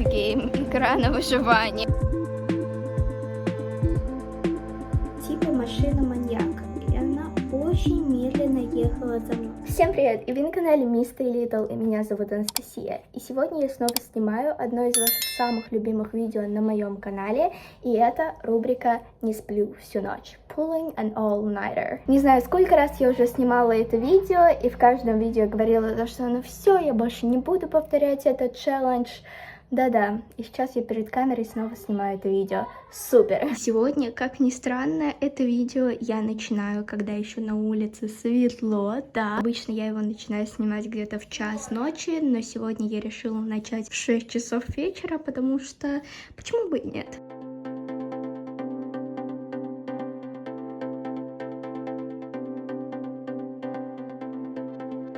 Game, игра на выживание. Типа машина-маньяк, и она очень медленно ехала за мной. Всем привет, и вы на канале Мистер Литл, и меня зовут Анастасия. И сегодня я снова снимаю одно из ваших самых любимых видео на моем канале, и это рубрика «Не сплю всю ночь». Pulling an all-nighter. Не знаю, сколько раз я уже снимала это видео, и в каждом видео говорила, что ну все, я больше не буду повторять этот челлендж. Да-да, и сейчас я перед камерой снова снимаю это видео. Супер! Сегодня, как ни странно, это видео я начинаю, когда еще на улице светло, да. Обычно я его начинаю снимать где-то в час ночи, но сегодня я решила начать в 6 часов вечера, потому что почему бы и нет?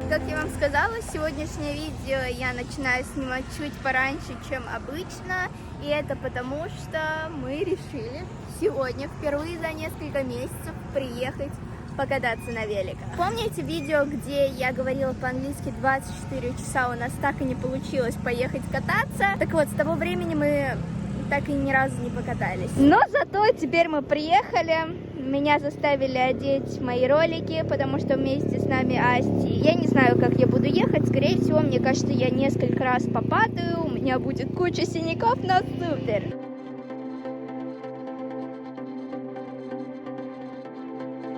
Как я вам сказала, сегодняшнее видео я начинаю снимать чуть пораньше, чем обычно. И это потому, что мы решили сегодня впервые за несколько месяцев приехать покататься на великах. Помните видео, где я говорила по-английски 24 часа, у нас так и не получилось поехать кататься? Так вот, с того времени мы так и ни разу не покатались. Но зато теперь мы приехали. Меня заставили одеть мои ролики, потому что вместе с нами Асти. Я не знаю, как я буду ехать. Скорее всего, мне кажется, я несколько раз попадаю. У меня будет куча синяков, но супер.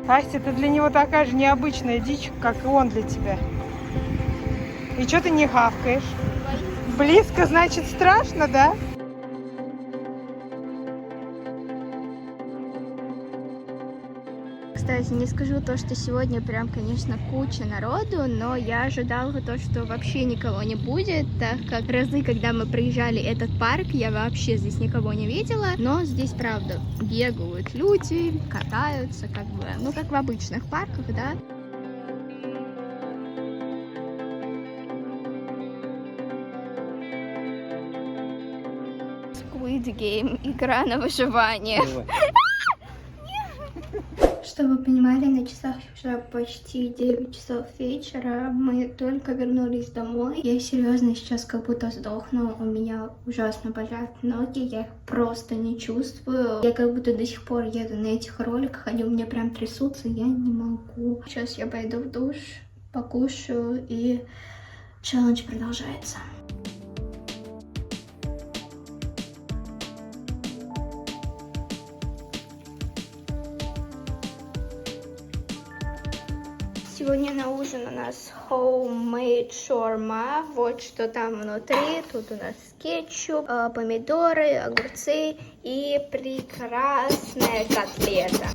Астя, ты для него такая же необычная дичь, как и он для тебя. И что ты не хавкаешь? Близко, значит, страшно, да? Кстати, не скажу то, что сегодня прям, конечно, куча народу, но я ожидала то, что вообще никого не будет, так как разы, когда мы проезжали этот парк, я вообще здесь никого не видела, но здесь, правда, бегают люди, катаются, как бы, ну, как в обычных парках, да. Squid Game, игра на выживание. Чтобы вы понимали, на часах уже почти 9 часов вечера, мы только вернулись домой. Я серьезно сейчас как будто сдохну, у меня ужасно болят ноги, я их просто не чувствую. Я как будто до сих пор еду на этих роликах, они у меня прям трясутся, я не могу. Сейчас я пойду в душ, покушаю, и челлендж продолжается. Сегодня на ужин у нас homemade shawarma. Вот что там внутри. Тут у нас кетчуп, помидоры, огурцы и прекрасная котлета.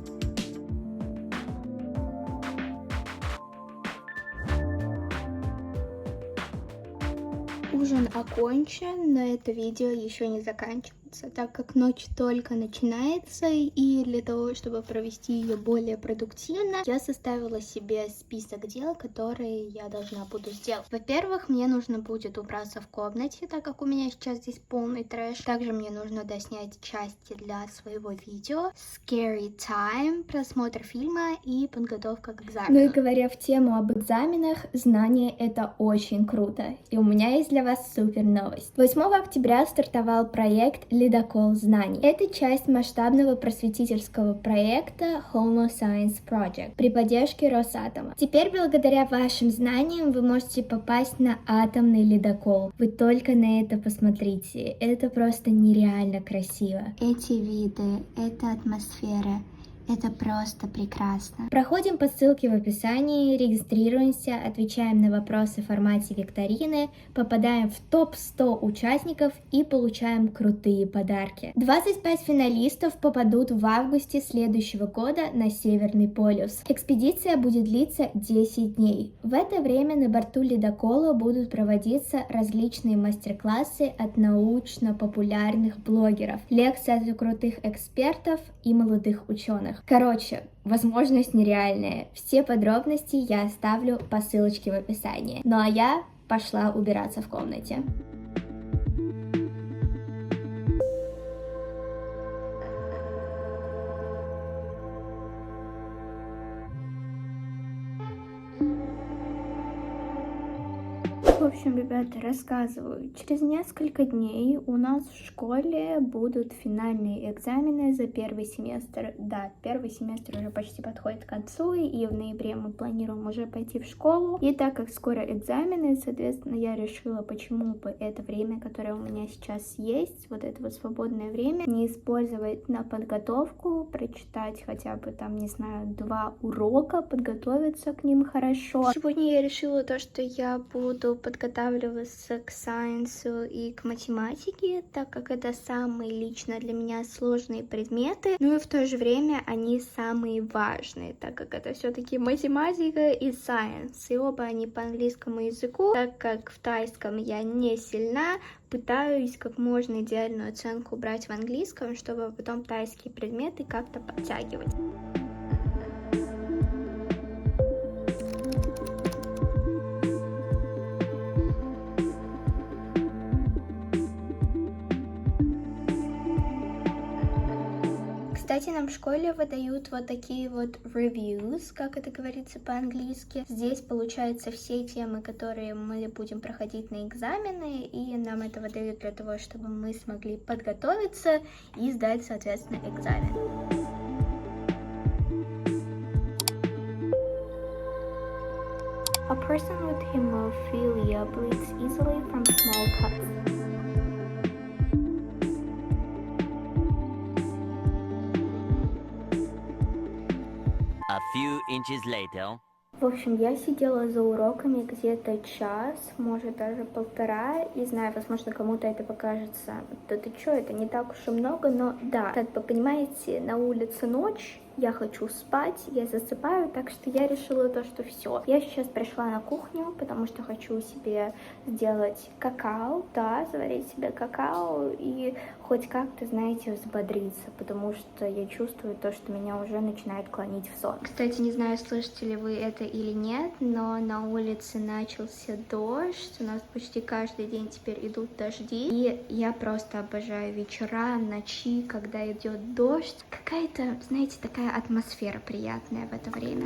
Ужин окончен, но это видео еще не заканчивается, так как ночь только начинается, и для того, чтобы провести ее более продуктивно, я составила себе список дел, которые я должна буду сделать. Во-первых, мне нужно будет убраться в комнате, так как у меня сейчас здесь полный трэш. Также мне нужно доснять части для своего видео, scary time, просмотр фильма и подготовка к экзамену. Ну и говоря в тему об экзаменах, знание — это очень круто, и у меня есть для вас супер новость. 8 октября стартовал проект «Ледокол знаний». Это часть масштабного просветительского проекта Homo Science Project при поддержке Росатома. Теперь благодаря вашим знаниям вы можете попасть на атомный ледокол. Вы только на это посмотрите. Это просто нереально красиво. Эти виды, эта атмосфера. Это просто прекрасно. Проходим по ссылке в описании, регистрируемся, отвечаем на вопросы в формате викторины, попадаем в топ-100 участников и получаем крутые подарки. 25 финалистов попадут в августе следующего года на Северный полюс. Экспедиция будет длиться 10 дней. В это время на борту ледокола будут проводиться различные мастер-классы от научно-популярных блогеров, лекции от крутых экспертов и молодых ученых. Короче, возможность нереальная. Все подробности я оставлю по ссылочке в описании. Ну а я пошла убираться в комнате. В общем, ребята, рассказываю. Через несколько дней у нас в школе будут финальные экзамены за первый семестр. Да, первый семестр уже почти подходит к концу, и в ноябре мы планируем уже пойти в школу. И так как скоро экзамены, соответственно, я решила, почему бы это время, которое у меня сейчас есть, вот это вот свободное время, не использовать на подготовку, прочитать хотя бы там, не знаю, 2 урока, подготовиться к ним хорошо. Сегодня я решила то, что я буду подготавливаться к сайенсу и к математике, так как это самые лично для меня сложные предметы, ну и в то же время они самые важные, так как это все-таки математика и сайенс, и оба они по английскому языку, так как в тайском я не сильна, пытаюсь как можно идеальную оценку брать в английском, чтобы потом тайские предметы как-то подтягивать. Кстати, нам в школе выдают вот такие вот reviews, как это говорится по-английски. Здесь, получается, все темы, которые мы будем проходить на экзамены, и нам это выдают для того, чтобы мы смогли подготовиться и сдать, соответственно, экзамен. A person with hemophilia bleeds easily from small cuts. A few inches later. В общем, я сидела за уроками где-то час, может даже 1,5, и знаю, возможно, кому-то это покажется, да ты чё, это не так уж и много, но да, как вы понимаете, на улице ночь, я хочу спать, я засыпаю, так что я решила то, что все. Я сейчас пришла на кухню, потому что хочу себе сделать какао, да, заварить себе какао и хоть как-то, знаете, взбодриться, потому что я чувствую то, что меня уже начинает клонить в сон. Кстати, не знаю, слышите ли вы это или нет, но на улице начался дождь, у нас почти каждый день теперь идут дожди, и я просто обожаю вечера, ночи, когда идет дождь. Какая-то, знаете, такая атмосфера приятная в это время.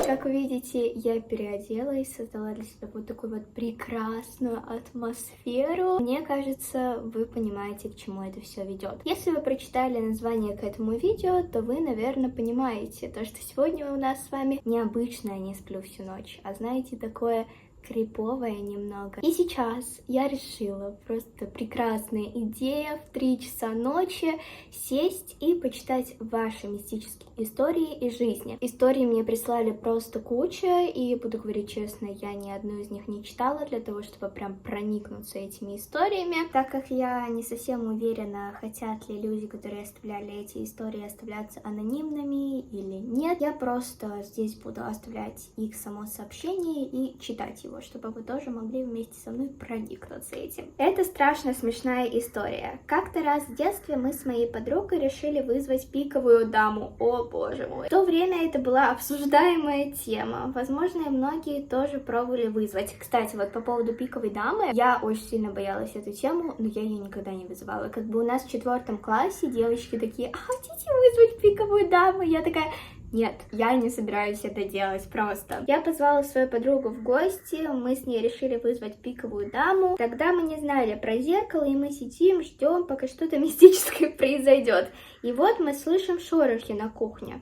Как вы видите, я переоделась, создала для себя вот такую вот прекрасную атмосферу. Мне кажется, вы понимаете, к чему это все ведет. Если вы прочитали название к этому видео, то вы, наверное, понимаете, то, что сегодня у нас с вами необычное «Не сплю всю ночь», а знаете, такое криповая немного. И сейчас я решила, просто прекрасная идея, в 3 часа ночи сесть и почитать ваши мистические истории из жизни. Истории мне прислали просто куча, и буду говорить честно, я ни одну из них не читала для того, чтобы прям проникнуться этими историями, так как я не совсем уверена, хотят ли люди, которые оставляли эти истории, оставляться анонимными или нет. Я просто здесь буду оставлять их само сообщение и читать его, чтобы вы тоже могли вместе со мной проникнуться этим. Это страшно смешная история. Как-то раз в детстве мы с моей подругой решили вызвать пиковую даму. О боже мой. В то время это была обсуждаемая тема. Возможно, и многие тоже пробовали вызвать. Кстати, вот по поводу пиковой дамы, я очень сильно боялась эту тему, но я ее никогда не вызывала. Как бы у нас в 4 классе девочки такие: а хотите вызвать пиковую даму? Я такая: нет, я не собираюсь это делать просто. Я позвала свою подругу в гости, мы с ней решили вызвать пиковую даму. Тогда мы не знали про зеркало, и мы сидим, ждем, пока что-то мистическое произойдет. И вот мы слышим шорохи на кухне.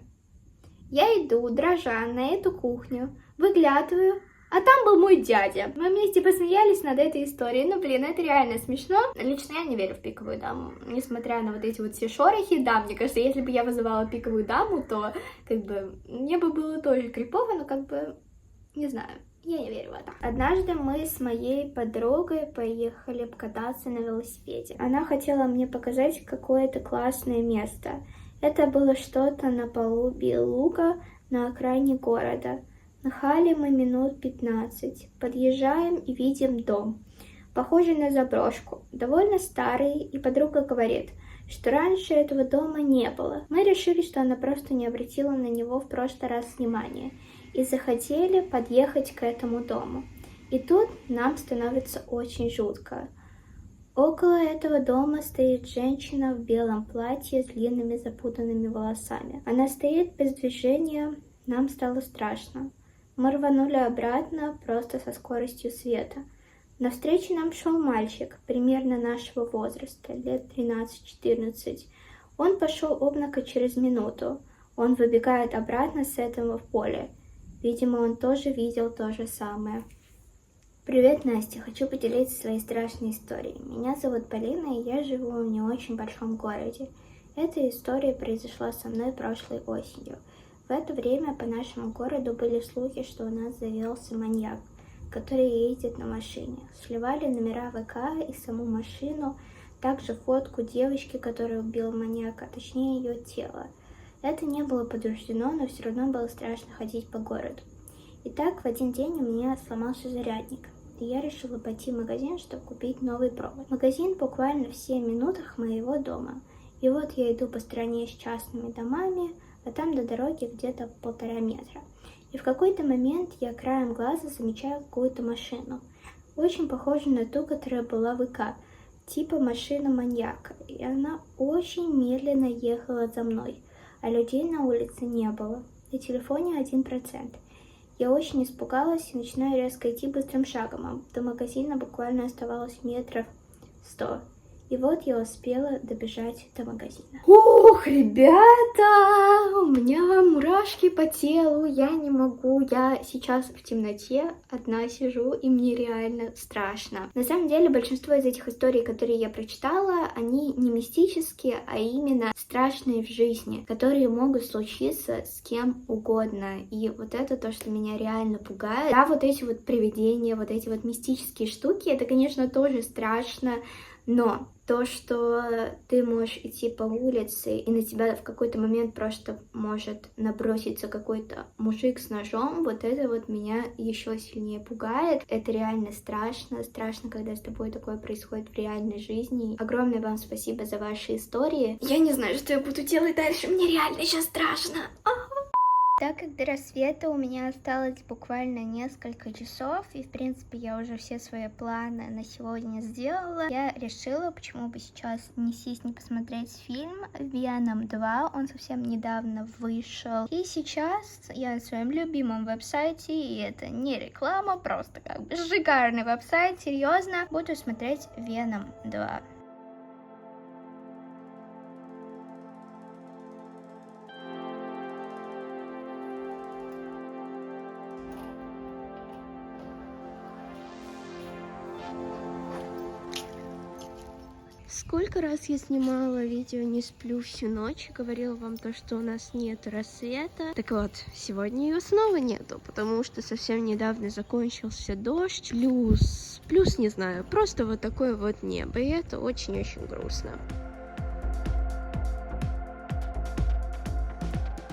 Я иду, дрожа, на эту кухню, выглядываю, а там был мой дядя. Мы вместе посмеялись над этой историей. Ну, блин, это реально смешно. Лично я не верю в пиковую даму. Несмотря на вот эти вот все шорохи, да, мне кажется, если бы я вызывала пиковую даму, то, как бы, мне бы было тоже крипово, но, как бы, не знаю. Я не верю в это. Однажды мы с моей подругой поехали покататься на велосипеде. Она хотела мне показать какое-то классное место. Это было что-то на палубе луга на окраине города. Махали мы минут 15. Подъезжаем и видим дом, похожий на заброшку, довольно старый, и подруга говорит, что раньше этого дома не было. Мы решили, что она просто не обратила на него в прошлый раз внимания, и захотели подъехать к этому дому. И тут нам становится очень жутко. Около этого дома стоит женщина в белом платье с длинными запутанными волосами. Она стоит без движения, нам стало страшно. Мы рванули обратно просто со скоростью света. Навстречу нам шел мальчик, примерно нашего возраста, лет 13-14. Он пошел обнако через минуту. Он выбегает обратно с этого в поле. Видимо, он тоже видел то же самое. Привет, Настя. Хочу поделиться своей страшной историей. Меня зовут Полина, и я живу в не очень большом городе. Эта история произошла со мной прошлой осенью. В это время по нашему городу были слухи, что у нас завелся маньяк, который ездит на машине. Сливали номера ВК и саму машину, также фотку девочки, которую убил маньяк, а точнее ее тело. Это не было подтверждено, но все равно было страшно ходить по городу. Итак, в один день у меня сломался зарядник, и я решила пойти в магазин, чтобы купить новый провод. Магазин буквально в 7 минутах моего дома. И вот я иду по стране с частными домами, а там до дороги где-то 1,5 метра. И в какой-то момент я краем глаза замечаю какую-то машину, очень похожую на ту, которая была в ИК, типа машина маньяка. И она очень медленно ехала за мной, а людей на улице не было. На телефоне 1%. Я очень испугалась и начинаю резко идти быстрым шагом, а до магазина буквально оставалось метров 100. И вот я успела добежать до магазина. Ух, ребята, у меня мурашки по телу, я не могу. Я сейчас в темноте одна сижу, и мне реально страшно. На самом деле, большинство из этих историй, которые я прочитала, они не мистические, а именно страшные в жизни, которые могут случиться с кем угодно. И вот это то, что меня реально пугает. Да, вот эти вот привидения, вот эти вот мистические штуки, это, конечно, тоже страшно, но то, что ты можешь идти по улице, и на тебя в какой-то момент просто может наброситься какой-то мужик с ножом, вот это вот меня еще сильнее пугает. Это реально страшно. Страшно, когда с тобой такое происходит в реальной жизни. Огромное вам спасибо за ваши истории. Я не знаю, что я буду делать дальше. Мне реально сейчас страшно. Так как до рассвета у меня осталось буквально несколько часов, и в принципе я уже все свои планы на сегодня сделала, я решила, почему бы сейчас не сесть, не посмотреть фильм «Веном 2», он совсем недавно вышел. И сейчас я на своем любимом веб-сайте, и это не реклама, просто как бы шикарный веб-сайт, серьезно, буду смотреть «Веном 2». Сколько раз я снимала видео «Не сплю всю ночь», говорила вам то, что у нас нет рассвета. Так вот, сегодня ее снова нету, потому что совсем недавно закончился дождь. Плюс, не знаю, просто вот такое вот небо, и это очень-очень грустно.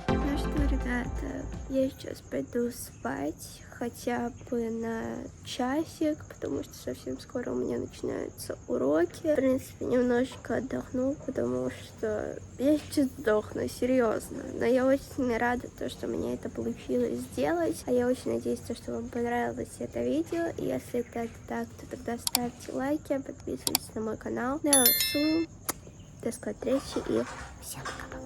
Ну что, ребята, я сейчас пойду спать. Хотя бы на часик, потому что совсем скоро у меня начинаются уроки. В принципе, немножечко отдохну, потому что я сейчас сдохну, серьезно. Но я очень рада, что мне это получилось сделать. А я очень надеюсь, что вам понравилось это видео. И если это так, то тогда ставьте лайки, подписывайтесь на мой канал. Ну, до скорой встречи и всем пока-пока.